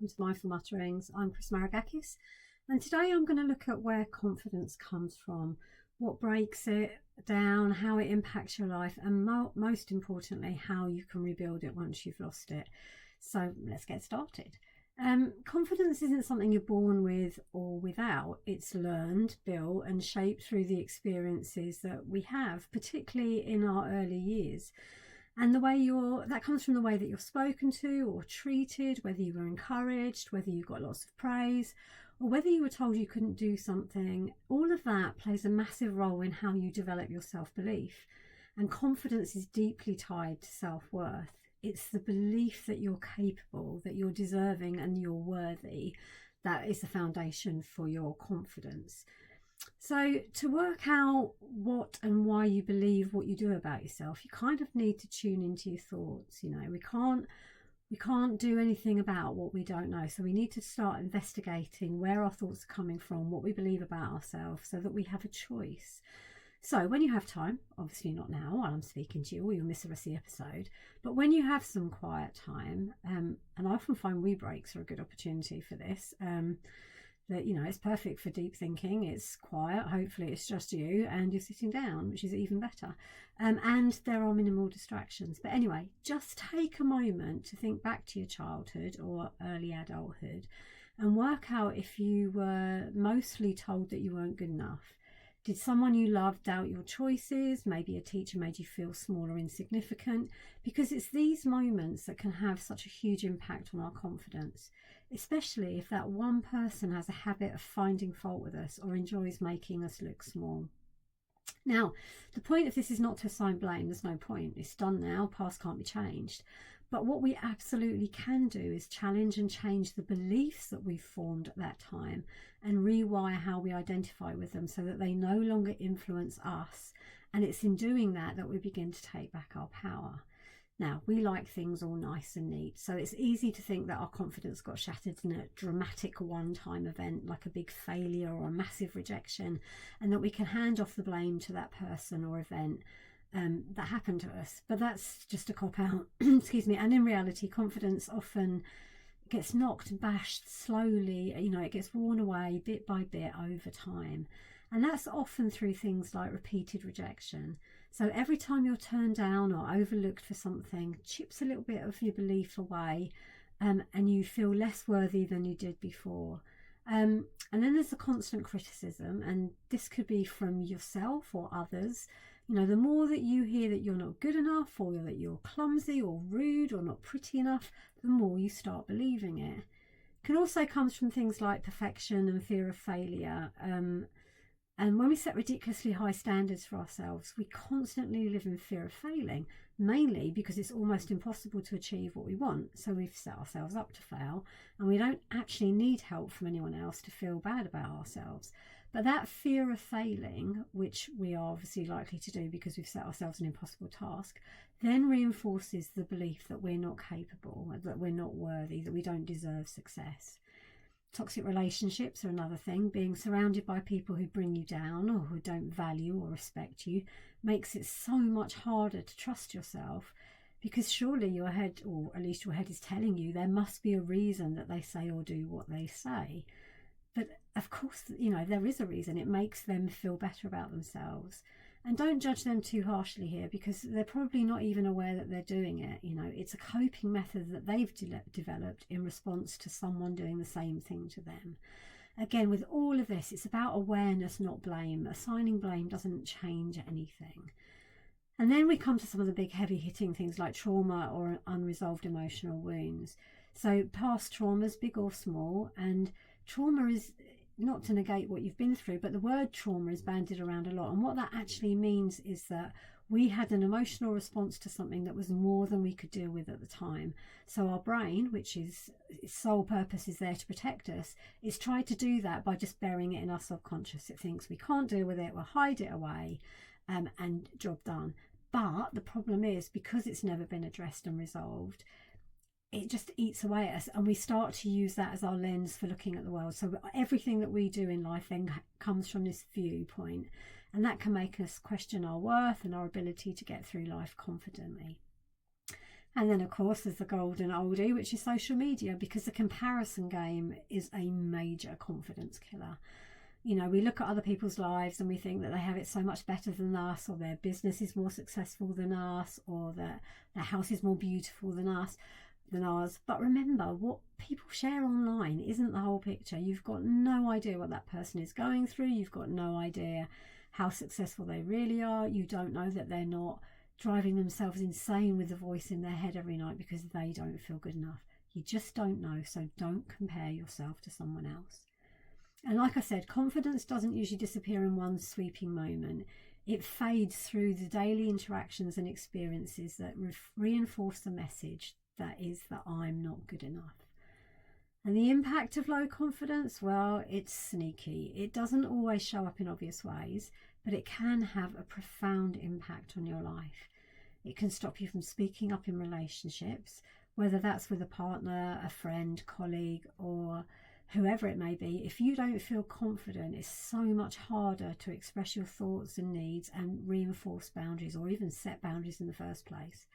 welcome to Mindful Mutterings. I'm Chris Maragakis, and today I'm going to look at where confidence comes from, what breaks it down, how it impacts your life, and most importantly, how you can rebuild it once you've lost it. So let's get started. Confidence isn't something you're born with or without. It's learned, built, and shaped through the experiences that we have, particularly in our early years. And that comes from the way that you're spoken to or treated, whether you were encouraged, whether you got lots of praise, or whether you were told you couldn't do something. All of that plays a massive role in how you develop your self-belief. And confidence is deeply tied to self-worth. It's the belief that you're capable, that you're deserving and you're worthy. That is the foundation for your confidence. So to work out what and why you believe what you do about yourself, you kind of need to tune into your thoughts. We can't do anything about what we don't know. So we need to start investigating where our thoughts are coming from, what we believe about ourselves, so that we have a choice. So when you have time, obviously not now while I'm speaking to you, or you'll miss the rest of the episode, but when you have some quiet time, and I often find wee breaks are a good opportunity for this, that it's perfect for deep thinking. It's quiet, hopefully it's just you and you're sitting down, which is even better, and there are minimal distractions. But anyway, just take a moment to think back to your childhood or early adulthood and work out if you were mostly told that you weren't good enough. Did someone you loved doubt your choices? Maybe a teacher made you feel small or insignificant? Because it's these moments that can have such a huge impact on our confidence, especially if that one person has a habit of finding fault with us or enjoys making us look small. Now, the point of this is not to assign blame. There's no point. It's done now. Past can't be changed. But what we absolutely can do is challenge and change the beliefs that we've formed at that time and rewire how we identify with them so that they no longer influence us. And it's in doing that that we begin to take back our power. Now, we like things all nice and neat, so it's easy to think that our confidence got shattered in a dramatic one-time event like a big failure or a massive rejection, and that we can hand off the blame to that person or event that happened to us. But that's just a cop-out, excuse me. And in reality, confidence often gets knocked, bashed slowly. It gets worn away bit by bit over time. And that's often through things like repeated rejection. So every time you're turned down or overlooked for something, chips a little bit of your belief away, and you feel less worthy than you did before. And then there's the constant criticism, and this could be from yourself or others. The more that you hear that you're not good enough, or that you're clumsy or rude or not pretty enough, the more you start believing it. It can also come from things like perfection and fear of failure. And when we set ridiculously high standards for ourselves, we constantly live in fear of failing, mainly because it's almost impossible to achieve what we want. So we've set ourselves up to fail, and we don't actually need help from anyone else to feel bad about ourselves. But that fear of failing, which we are obviously likely to do because we've set ourselves an impossible task, then reinforces the belief that we're not capable, that we're not worthy, that we don't deserve success. Toxic relationships are another thing. Being surrounded by people who bring you down or who don't value or respect you makes it so much harder to trust yourself, because surely your head, or at least your head, is telling you there must be a reason that they say or do what they say. But of course, there is a reason. It makes them feel better about themselves. And don't judge them too harshly here, because they're probably not even aware that they're doing it. It's a coping method that they've developed in response to someone doing the same thing to them. Again, with all of this, it's about awareness, not blame. Assigning blame doesn't change anything. And then we come to some of the big heavy hitting things like trauma or unresolved emotional wounds. So past traumas, big or small, and trauma is not to negate what you've been through, but the word trauma is bandied around a lot. And what that actually means is that we had an emotional response to something that was more than we could deal with at the time. So our brain, which is its sole purpose is there to protect us, is tried to do that by just burying it in our subconscious. It thinks we can't deal with it, we'll hide it away, and job done. But the problem is, because it's never been addressed and resolved, it just eats away at us, and we start to use that as our lens for looking at the world. So everything that we do in life then comes from this viewpoint, and that can make us question our worth and our ability to get through life confidently. And then, of course, there's the golden oldie, which is social media, because the comparison game is a major confidence killer. You know, we look at other people's lives and we think that they have it so much better than us, or their business is more successful than us, or their house is more beautiful than ours. But remember, what people share online isn't the whole picture. You've got no idea what that person is going through. You've got no idea how successful they really are. You don't know that they're not driving themselves insane with the voice in their head every night because they don't feel good enough. You just don't know, so don't compare yourself to someone else. And like I said, confidence doesn't usually disappear in one sweeping moment. It fades through the daily interactions and experiences that reinforce the message that I'm not good enough. And the impact of low confidence, well, it's sneaky. It doesn't always show up in obvious ways, but it can have a profound impact on your life. It can stop you from speaking up in relationships, whether that's with a partner, a friend, colleague, or whoever it may be. If you don't feel confident, it's so much harder to express your thoughts and needs and reinforce boundaries, or even set boundaries in the first place.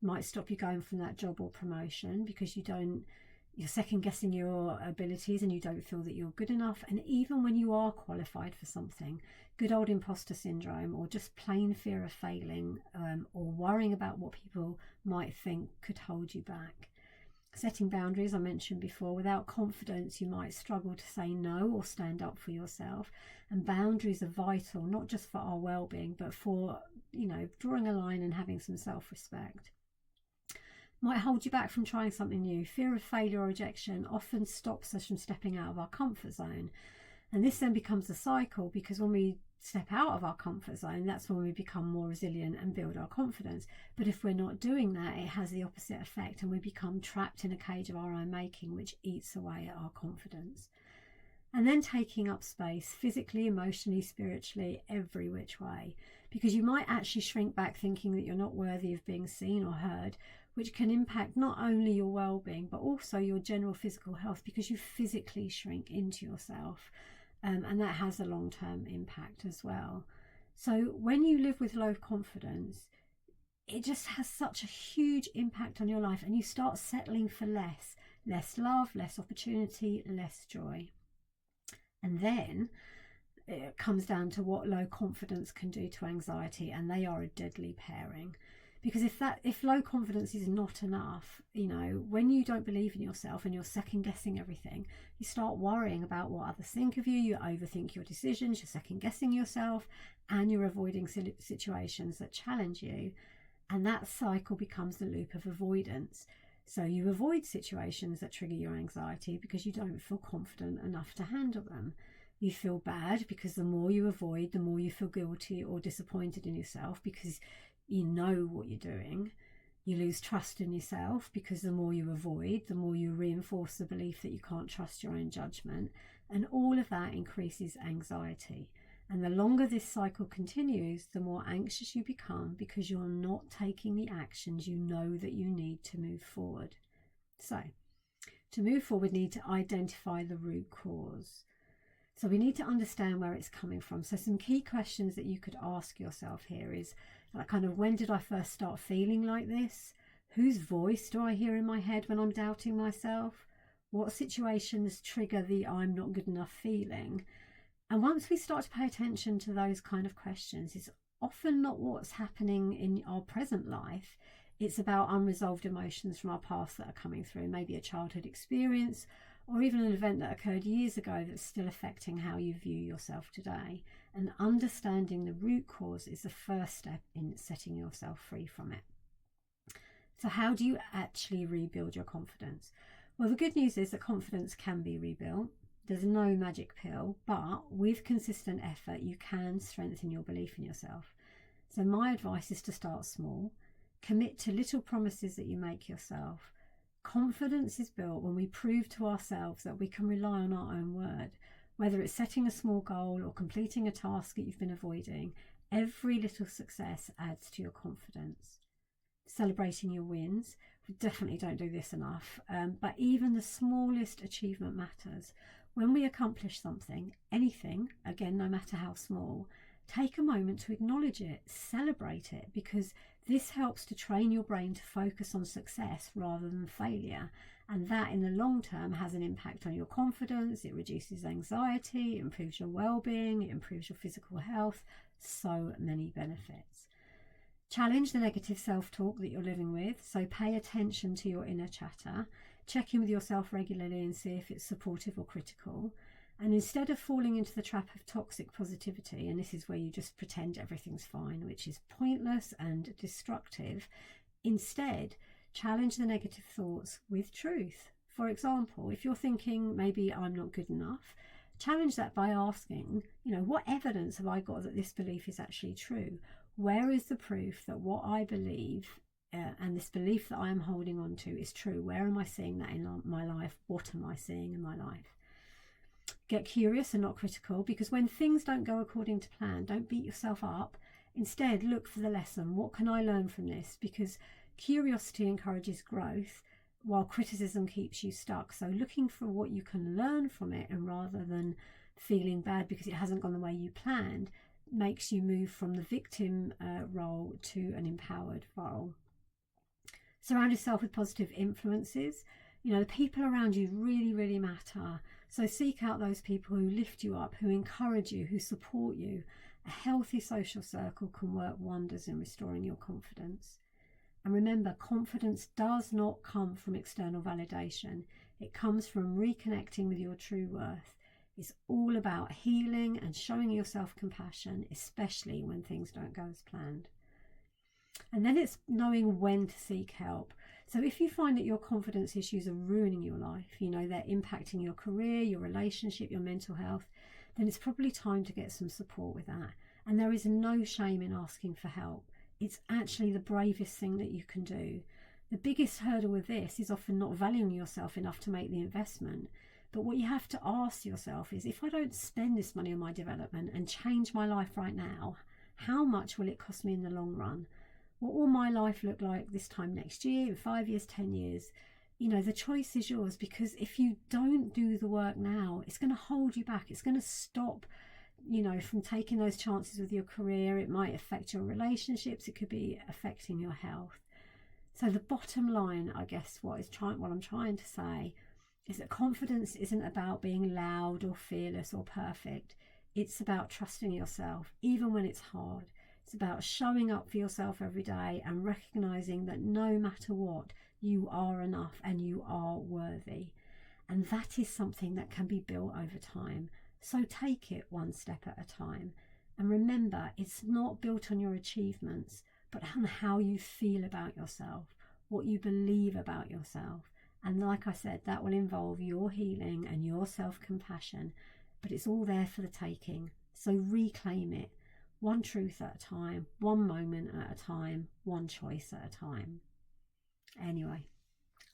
It might stop you going from that job or promotion because you're second guessing your abilities and you don't feel that you're good enough. And even when you are qualified for something, good old imposter syndrome, or just plain fear of failing, or worrying about what people might think, could hold you back. Setting boundaries, I mentioned before, without confidence, you might struggle to say no or stand up for yourself. And boundaries are vital, not just for our well-being, but for, drawing a line and having some self-respect. Might hold you back from trying something new. Fear of failure or rejection often stops us from stepping out of our comfort zone. And this then becomes a cycle, because when we step out of our comfort zone, that's when we become more resilient and build our confidence. But if we're not doing that, it has the opposite effect, and we become trapped in a cage of our own making, which eats away at our confidence. And then taking up space physically, emotionally, spiritually, every which way, because you might actually shrink back thinking that you're not worthy of being seen or heard, which can impact not only your well-being but also your general physical health, because you physically shrink into yourself. And that has a long-term impact as well. So when you live with low confidence, it just has such a huge impact on your life, and you start settling for less love, less opportunity, less joy. And then it comes down to what low confidence can do to anxiety, and they are a deadly pairing. Because if low confidence is not enough, when you don't believe in yourself and you're second guessing everything, you start worrying about what others think of you, you overthink your decisions, you're second guessing yourself, and you're avoiding situations that challenge you. And that cycle becomes the loop of avoidance. So you avoid situations that trigger your anxiety because you don't feel confident enough to handle them. You feel bad because the more you avoid, the more you feel guilty or disappointed in yourself because you know what you're doing. You lose trust in yourself because the more you avoid, the more you reinforce the belief that you can't trust your own judgment. And all of that increases anxiety. And the longer this cycle continues, the more anxious you become because you're not taking the actions you know that you need to move forward. So, to move forward, we need to identify the root cause. So we need to understand where it's coming from. So some key questions that you could ask yourself here is when did I first start feeling like this? Whose voice do I hear in my head when I'm doubting myself? What situations trigger the I'm not good enough feeling? And once we start to pay attention to those kind of questions, it's often not what's happening in our present life. It's about unresolved emotions from our past that are coming through, maybe a childhood experience, or even an event that occurred years ago that's still affecting how you view yourself today. And understanding the root cause is the first step in setting yourself free from it. So how do you actually rebuild your confidence? Well, the good news is that confidence can be rebuilt. There's no magic pill, but with consistent effort, you can strengthen your belief in yourself. So my advice is to start small. Commit to little promises that you make yourself. Confidence is built when we prove to ourselves that we can rely on our own word. Whether it's setting a small goal or completing a task that you've been avoiding, every little success adds to your confidence. Celebrating your wins. We definitely don't do this enough, but even the smallest achievement matters. When we accomplish something, anything, again, no matter how small, take a moment to acknowledge it, celebrate it, because This helps to train your brain to focus on success rather than failure, and that in the long term has an impact on your confidence. It reduces anxiety, it improves your well-being, it improves your physical health. So many benefits. Challenge the negative self-talk that you're living with, so pay attention to your inner chatter. Check in with yourself regularly and see if it's supportive or critical. And instead of falling into the trap of toxic positivity, and this is where you just pretend everything's fine, which is pointless and destructive, instead challenge the negative thoughts with truth. For example, if you're thinking maybe I'm not good enough, challenge that by asking, what evidence have I got that this belief is actually true? Where is the proof that what I believe and this belief that I am holding on to is true? Where am I seeing that in my life? What am I seeing in my life? Get curious and not critical, because when things don't go according to plan, don't beat yourself up. Instead, look for the lesson. What can I learn from this? Because curiosity encourages growth while criticism keeps you stuck. So looking for what you can learn from it, and rather than feeling bad because it hasn't gone the way you planned, makes you move from the victim role to an empowered role. Surround yourself with positive influences. The people around you really, really matter. So seek out those people who lift you up, who encourage you, who support you. A healthy social circle can work wonders in restoring your confidence. And remember, confidence does not come from external validation. It comes from reconnecting with your true worth. It's all about healing and showing yourself compassion, especially when things don't go as planned. And then it's knowing when to seek help. So if you find that your confidence issues are ruining your life, they're impacting your career, your relationship, your mental health, then it's probably time to get some support with that. And there is no shame in asking for help. It's actually the bravest thing that you can do. The biggest hurdle with this is often not valuing yourself enough to make the investment. But what you have to ask yourself is, if I don't spend this money on my development and change my life right now, how much will it cost me in the long run? What will my life look like this time next year, in 5 years, 10 years? The choice is yours, because if you don't do the work now, it's going to hold you back. It's going to stop, from taking those chances with your career. It might affect your relationships. It could be affecting your health. So the bottom line, I guess, what I'm trying to say is that confidence isn't about being loud or fearless or perfect. It's about trusting yourself, even when it's hard. It's about showing up for yourself every day and recognizing that no matter what, you are enough and you are worthy. And that is something that can be built over time. So take it one step at a time. And remember, it's not built on your achievements, but on how you feel about yourself, what you believe about yourself. And like I said, that will involve your healing and your self-compassion, but it's all there for the taking. So reclaim it. One truth at a time, one moment at a time, one choice at a time. Anyway,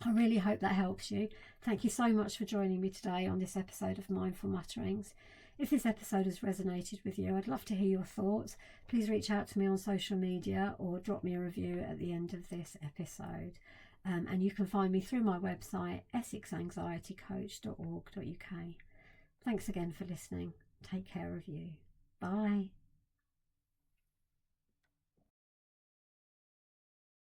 I really hope that helps you. Thank you so much for joining me today on this episode of Mindful Mutterings. If this episode has resonated with you, I'd love to hear your thoughts. Please reach out to me on social media or drop me a review at the end of this episode. And you can find me through my website, essexanxietycoach.org.uk. Thanks again for listening. Take care of you. Bye.